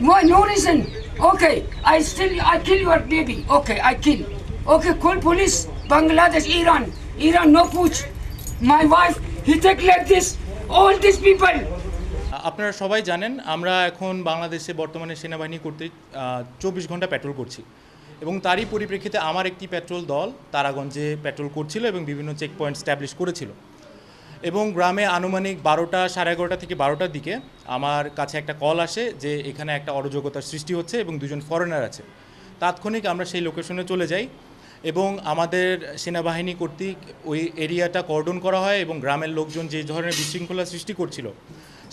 Why? No reason. Okay, I kill your baby. Okay, I kill. Okay, call police. Bangladesh, Iran. Iran, no push. My wife, he take like this. All these people. আপনারা সবাই জানেন আমরা এখন বাংলাদেশে বর্তমানে সেনাবাহিনী কর্তৃক 24 ঘন্টা পেট্রোল করছি এবং তারই পরিপ্রেক্ষিতে আমার একটি পেট্রোল দল তারাগঞ্জে পেট্রোল করছিল এবং বিভিন্ন চেক পয়েন্ট স্ট্যাবলিশ করেছিল এবং গ্রামে আনুমানিক 12টা, সাড়ে 11টা থেকে 12টার দিকে আমার কাছে একটা কল আসে যে এখানে একটা অরাজকতার সৃষ্টি হচ্ছে এবং দুজন ফরেনার আছে। তাৎক্ষণিক আমরা সেই লোকেশনে চলে যাই এবং আমাদের সেনাবাহিনী কর্তৃক ওই এরিয়াটা কর্ডন করা হয় এবং গ্রামের লোকজন যে ধরনের বিশৃঙ্খলা সৃষ্টি করছিল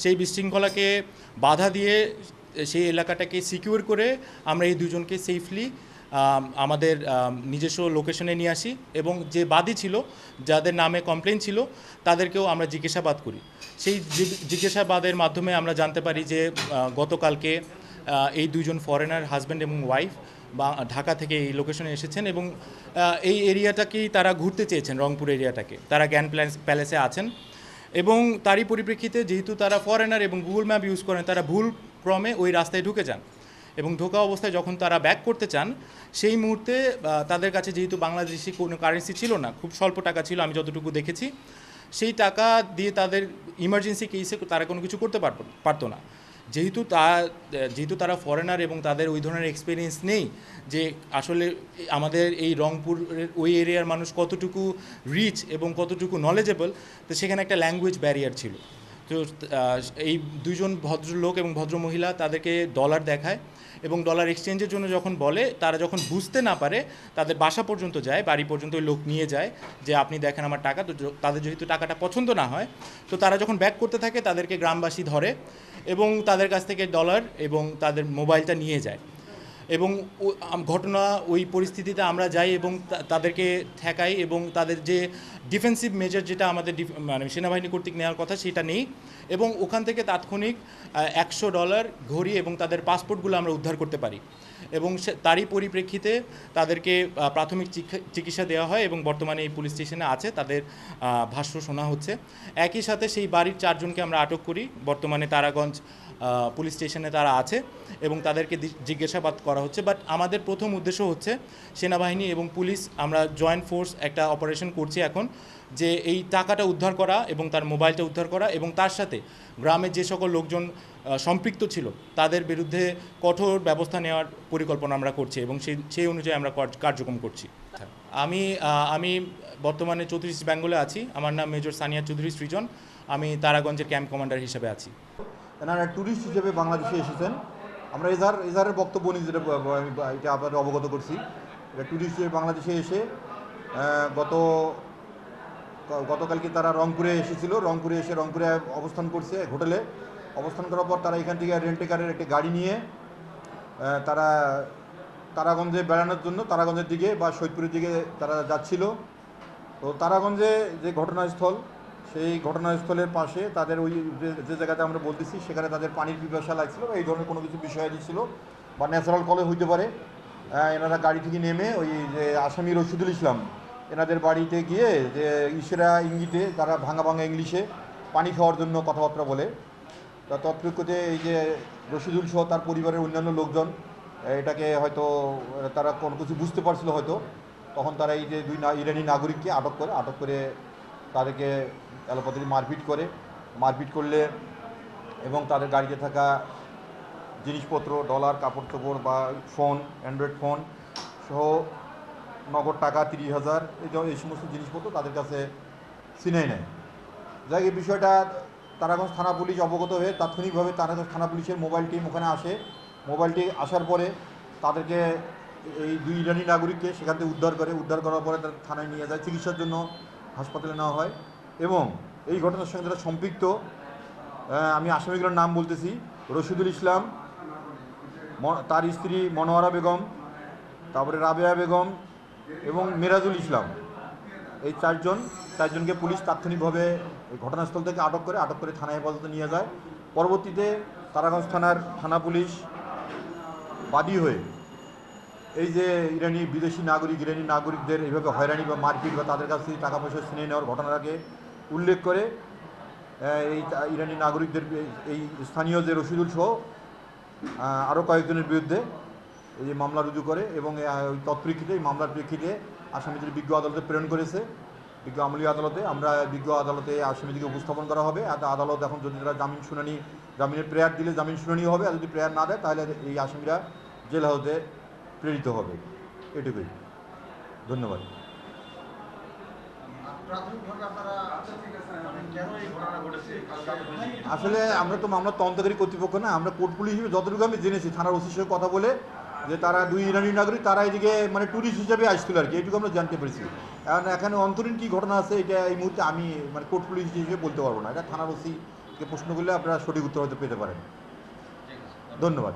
সেই বিশৃঙ্খলাকে বাধা দিয়ে সেই এলাকাটাকে সিকিউর করে আমরা এই দুজনকে সেফলি আমাদের নিজস্ব লোকেশনে নিয়ে আসি এবং যে বাদী ছিল, যাদের নামে কমপ্লেন ছিল, তাদেরকেও আমরা জিজ্ঞাসাবাদ করি। সেই জিজ্ঞাসাবাদের মাধ্যমে আমরা জানতে পারি যে গতকালকে এই দুজন ফরেনার হাজব্যান্ড এবং ওয়াইফ বা ঢাকা থেকে এই লোকেশনে এসেছেন এবং এই এরিয়াটাকেই তারা ঘুরতে চেয়েছেন, রংপুর এরিয়াটাকে। তারা জ্ঞান প্যালেসে আছেন এবং তারই পরিপ্রেক্ষিতে যেহেতু তারা ফরেনার এবং গুগল ম্যাপ ইউজ করেন, তারা ভুল ক্রমে ওই রাস্তায় ঢুকে যান এবং ঢোকা অবস্থায় যখন তারা ব্যাক করতে চান সেই মুহূর্তে তাদের কাছে যেহেতু বাংলাদেশি কোনো কারেন্সি ছিল না, খুব স্বল্প টাকা ছিল আমি যতটুকু দেখেছি, সেই টাকা দিয়ে তাদের ইমার্জেন্সি কেসে তারা কোনো কিছু করতে পারতো না। যেহেতু তারা ফরেনার এবং তাদের ওই ধরনের এক্সপিরিয়েন্স নেই যে আসলে আমাদের এই রংপুরের ওই এরিয়ার মানুষ কতটুকু রিচ এবং কতটুকু নলেজেবল, তো সেখানে একটা ল্যাঙ্গুয়েজ ব্যারিয়ার ছিল। তো এই দুজন ভদ্রলোক এবং ভদ্রমহিলা তাদেরকে ডলার দেখায় এবং ডলার এক্সচেঞ্জের জন্য যখন বলে, তারা যখন বুঝতে না পারে তাদের বাসা পর্যন্ত যায়, বাড়ি পর্যন্ত ওই লোক নিয়ে যায় যে আপনি দেখেন আমার টাকা। তো তাদের যেহেতু টাকাটা পছন্দ না হয়, তো তারা যখন ব্যাক করতে থাকে তাদেরকে গ্রামবাসী ধরে এবং তাদের কাছ থেকে ডলার এবং তাদের মোবাইলটা নিয়ে যায় এবং ঘটনা ওই পরিস্থিতিতে আমরা যাই এবং তাদেরকে ঠেকাই এবং তাদের যে ডিফেন্সিভ মেজার যেটা আমাদের মানে সেনাবাহিনী কর্তৃক নেওয়ার কথা সেটা নেই এবং ওখান থেকে তাৎক্ষণিক $100 ঘড়ি এবং তাদের পাসপোর্টগুলো আমরা উদ্ধার করতে পারি এবং তারই পরিপ্রেক্ষিতে তাদেরকে প্রাথমিক চিকিৎসা দেওয়া হয় এবং বর্তমানে এই পুলিশ স্টেশনে আছে, তাদের ভাষ্য শোনা হচ্ছে। একই সাথে সেই বাড়ির 4 জনকে আমরা আটক করি, বর্তমানে তারাগঞ্জ পুলিশ স্টেশনে তারা আছে এবং তাদেরকে জিজ্ঞাসাবাদ করা হচ্ছে। বাট আমাদের প্রথম উদ্দেশ্য হচ্ছে সেনাবাহিনী এবং পুলিশ, আমরা জয়েন্ট ফোর্স একটা অপারেশন করছি এখন, যে এই টাকাটা উদ্ধার করা এবং তার মোবাইলটা উদ্ধার করা এবং তার সাথে গ্রামের যে সকল লোকজন সম্পৃক্ত ছিল তাদের বিরুদ্ধে কঠোর ব্যবস্থা নেওয়ার পরিকল্পনা আমরা করছি এবং সেই অনুযায়ী আমরা কার্যক্রম করছি। আমি বর্তমানে 34 বেঙ্গলে আছি। আমার নাম মেজর সানিয়া চৌধুরী সৃজন। আমি তারাগঞ্জের ক্যাম্প কমান্ডার হিসেবে আছি। এনারা ট্যুরিস্ট হিসেবে বাংলাদেশে এসেছেন। আমরা এজাহারের বক্তব্য নিয়ে যেটা আমি এটা আপনাদের অবগত করছি, এটা ট্যুরিস্ট হিসেবে বাংলাদেশে এসে গতকালকে তারা রংপুরে এসেছিল। রংপুরে এসে রংপুরে অবস্থান করছে হোটেলে। অবস্থান করার পর তারা এখান থেকে রেন্টে কারের একটি গাড়ি নিয়ে তারা তারাগঞ্জে বেড়ানোর জন্য তারাগঞ্জের দিকে বা সৈয়দপুরের দিকে তারা যাচ্ছিল। তো তারাগঞ্জে যে ঘটনাস্থল, সেই ঘটনাস্থলের পাশে তাদের ওই যে জায়গাতে আমরা বলতেছি, সেখানে তাদের পানির পিপাসা লাগছিল বা এই ধরনের কোনো কিছু বিষয় ছিল বা ন্যাচারাল কলে হইতে পারে। এনারা গাড়ি থেকে নেমে ওই যে আসামি রশিদুল ইসলাম, এনাদের বাড়িতে গিয়ে যে ইশারা ইঙ্গিতে তারা ভাঙা ভাঙা ইংলিশে পানি খাওয়ার জন্য কথাবার্তা বলে। তা তৎপ্রেক্ষিতে এই যে রশিদুল সহ তার পরিবারের অন্যান্য লোকজন এটাকে হয়তো তারা কোনো কিছু বুঝতে পারছিল হয়তো, তখন তারা এই যে দুই ইরানি নাগরিককে আটক করে তাদেরকে এলোপাতাড়ি মারপিট করলে এবং তাদের গাড়িতে থাকা জিনিসপত্র, ডলার, কাপড় চোপড় বা ফোন, অ্যান্ড্রয়েড ফোন সহ নগদ টাকা 30,000 এই সমস্ত জিনিসপত্র তাদের কাছে ছিনিয়ে নেয়। যাই এই বিষয়টা তারাগঞ্জ থানা পুলিশ অবগত হয়ে তাৎক্ষণিকভাবে তারাগঞ্জ থানা পুলিশের মোবাইল টিম ওখানে আসে। মোবাইলটি আসার পরে তাদেরকে এই দুই ইরানি নাগরিককে সেখান থেকে উদ্ধার করার পরে তাদের থানায় নিয়ে যায়, চিকিৎসার জন্য হাসপাতালে নেওয়া হয়। এবং এই ঘটনার সঙ্গে যারা সম্পৃক্ত, আমি আসামিগুলোর নাম বলতেছি: রশিদুল ইসলাম, তার স্ত্রী মনোয়ারা বেগম, তারপরে রাবেয়া বেগম এবং মিরাজুল ইসলাম। এই চারজনকে পুলিশ তাৎক্ষণিকভাবে ঘটনাস্থল থেকে আটক করে থানা হেফাজতে নিয়ে যায়। পরবর্তীতে তারাগঞ্জ থানা পুলিশ বাদী হয়ে এই যে বিদেশি ইরানি নাগরিকদের এইভাবে হয়রানি বা মারপিট বা তাদের কাছ থেকে টাকা পয়সা ছিনিয়ে নেওয়ার ঘটনাটাকে উল্লেখ করে এই ইরানি নাগরিকদের এই স্থানীয় যে রশিদুল সহ আরও কয়েকজনের বিরুদ্ধে এই যে মামলা রুজু করে এবং ওই তৎপ্রেক্ষিতে এই মামলার প্রেক্ষিতে আসামিদের বিজ্ঞ আদালতে প্রেরণ করেছে। বিজ্ঞ আমলি আদালতে আমরা বিজ্ঞ আদালতে আসামিদিকে উপস্থাপন করা হবে। আর আদালত এখন যদি তারা জামিনের প্রেয়ার দিলে জামিন শুনানি হবে, আর যদি প্রেয়ার না দেয় তাহলে এই আসামিরা জেল হাউসে প্রেরিত হবে। এটুকুই, ধন্যবাদ। আসলে আমরা তো মামলা তদন্তকারী কর্তৃপক্ষ না, আমরা কোর্ট পুলিশ হিসেবে যতটুকু আমি জেনেছি থানার ওসির সঙ্গে কথা বলে যে তারা 2 ইরানি নাগরিক, তারা এদিকে মানে ট্যুরিস্ট হিসেবে আসছিল আর কি, এইটুকু আমরা জানতে পেরেছি। কারণ এখানে অন্তরীণ কী ঘটনা আছে এটা এই মুহূর্তে আমি মানে কোর্ট পুলিশ হিসেবে বলতে পারবো না। এটা থানার ওসিকে প্রশ্ন করলে আপনারা সঠিক উত্তর হয়তো পেতে পারেন। ধন্যবাদ।